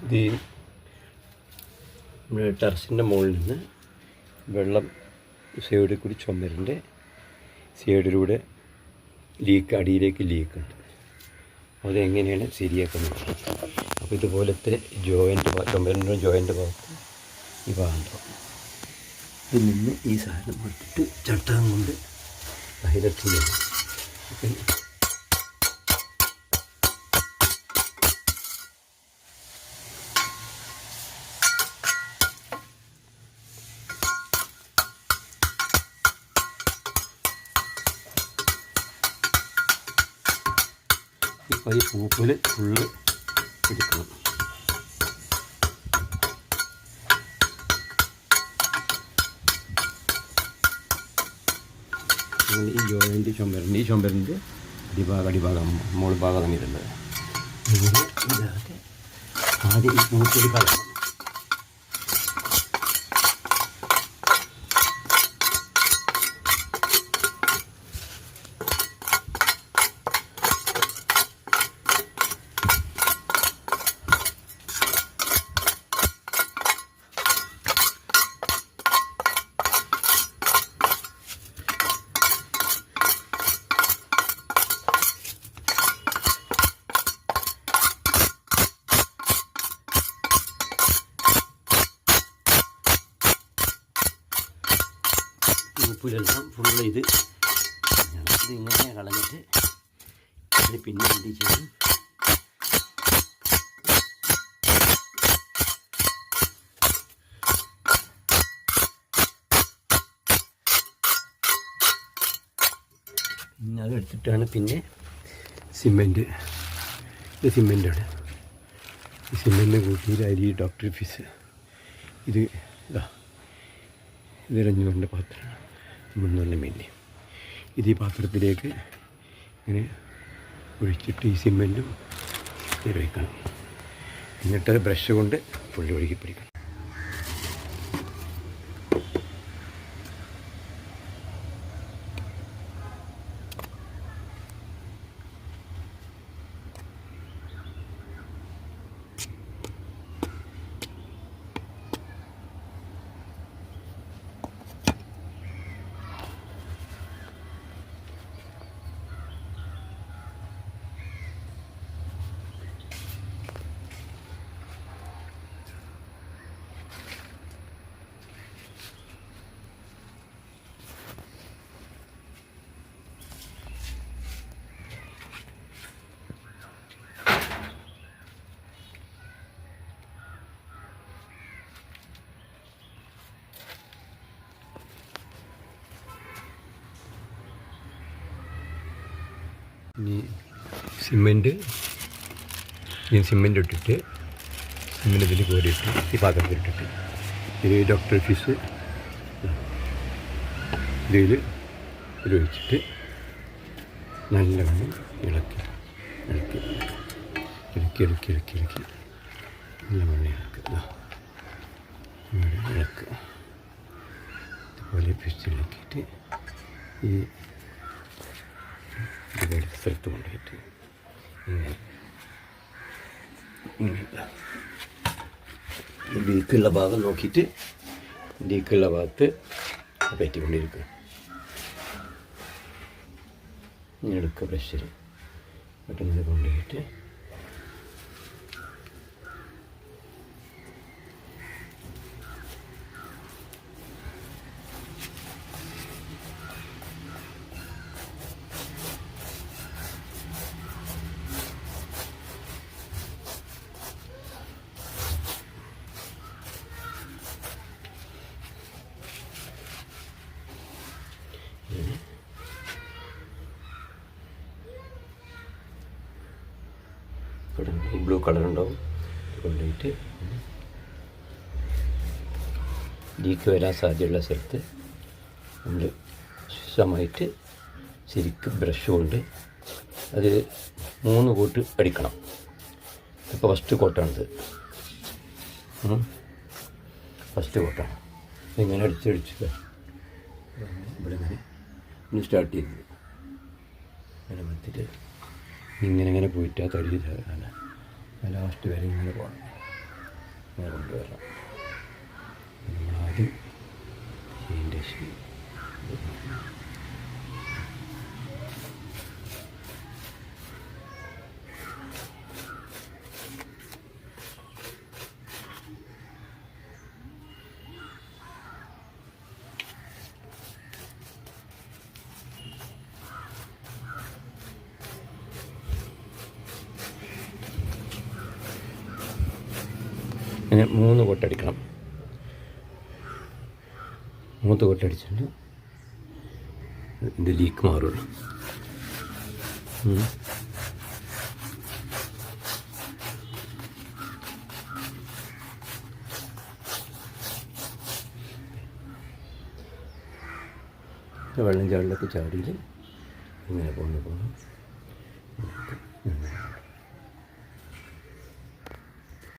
ഇത് നമ്മുടെ ടെറസിൻ്റെ മുകളിൽ നിന്ന് വെള്ളം സൈഡിൽ കൂടി ചുമരിൻ്റെ സൈഡിലൂടെ അടിയിലേക്ക് ലീക്കുണ്ട്. അതെങ്ങനെയാണ് ശരിയാക്കുന്നത്? അപ്പോൾ ഇതുപോലത്തെ ചുമരിൻ്റെ ജോയിൻ്റ് ഭാഗത്ത് ഈ ഭാഗമുണ്ടാവും. ഇതിൽ നിന്ന് ഈ സാധനം എടുത്തിട്ട് ചട്ടകം കൊണ്ട് അതിലെത്തുന്നു. ഇപ്പോൾ ഈ പൂപ്പിൽ ഫുള്ള് എടുക്കണം. ഈ ജോയിൻ്റ് ചുമരിൻ്റെ അടിഭാഗം മോൾ ഭാഗം തമ്മിലുള്ളത് ഇതൊക്കെ ആദ്യം ഈ പൂപ്പിൽ കളയണം. ഉപ്പിലെല്ലാം ഫുള്ള് ഇതിങ്ങനെ കളഞ്ഞിട്ട് ഇത് പിന്നെ എന്ത് ചെയ്യും? പിന്നെ അതെടുത്തിട്ടാണ് പിന്നെ സിമെൻറ്റ്. ഇത് സിമെൻറ്റാണ്. ഈ സിമെൻറ്റ് കൂട്ടിയിട്ട് അരി ഡോക്ടർ ഫീസ് ഇത് ഇതരഞ്ഞുകൊണ്ട് പാത്രമാണ്. മുന്നൂറിന് വേണ്ടി ഇത് ഈ പാത്രത്തിലേക്ക് ഇങ്ങനെ ഒഴിച്ചിട്ട് ഈ സിമെൻറ്റും ഒഴിക്കണം. എന്നിട്ട് ബ്രഷ് കൊണ്ട് പുള്ളി ഒഴുകി പിടിക്കണം. ഇനി സിമെൻറ്റ് ഇട്ടിട്ട് സിമെൻറ്റ് ഇതിൽ കോരിയിട്ട് ഈ പാത്രത്തിലിട്ടിട്ട് ഇത് ഡോക്ടർ ഫീസ് ഇതിൽ ഒഴിച്ചിട്ട് നല്ലവണ്ണം ഇളക്കി നല്ലവണ്ണം ഇളക്കുക. ഇതുപോലെ ഫിഷ് ഇളക്കിയിട്ട് ഈ ഇതുപോലെ സ്ഥലത്ത് കൊണ്ടുപോയിട്ട് ലീക്കുള്ള ഭാഗം നോക്കിയിട്ട് ലീക്കുള്ള ഭാഗത്ത് പറ്റിക്കൊണ്ടിരിക്കുക. ഇങ്ങനെ എടുക്കുക ബ്രഷിൽ പെട്ടെന്ന് കൊണ്ടുപോയിട്ട് ഈ ബ്ലൂ കളർ ഉണ്ടാവും കൊണ്ടുപോയിട്ട് ലീക്ക് വരാൻ സാധ്യതയുള്ള സ്ഥലത്ത് നമ്മൾ ശുദ്ധമായിട്ട് ശരിക്കും ബ്രഷ് കൊണ്ട് അത് 3 കോട്ട് അടിക്കണം. ഇപ്പോൾ ഫസ്റ്റ് കോട്ടാണിത്. ഫസ്റ്റ് കോട്ടാണ്. ഇങ്ങനെ അടിച്ചടിച്ച് ഇവിടെ ഇങ്ങനെ സ്റ്റാർട്ട് ചെയ്തത് അങ്ങനെ മത്തിട്ട് ഇങ്ങനെ പോയിട്ട് ആ തടി ലാസ്റ്റ് വരെ ഇങ്ങനെ പോകണം. അങ്ങനെ കൊണ്ടുവരാം. നമ്മളാദ്യം ചെയ്യേണ്ട ഇങ്ങനെ 3 കൊട്ടടിക്കണം. 3 കൊട്ടടിച്ചിട്ട് ഇത് ലീക്ക് മാറുള്ളൂ. വെള്ളം ചാടിലൊക്കെ ചാടിയിൽ ഇങ്ങനെ പോകണം.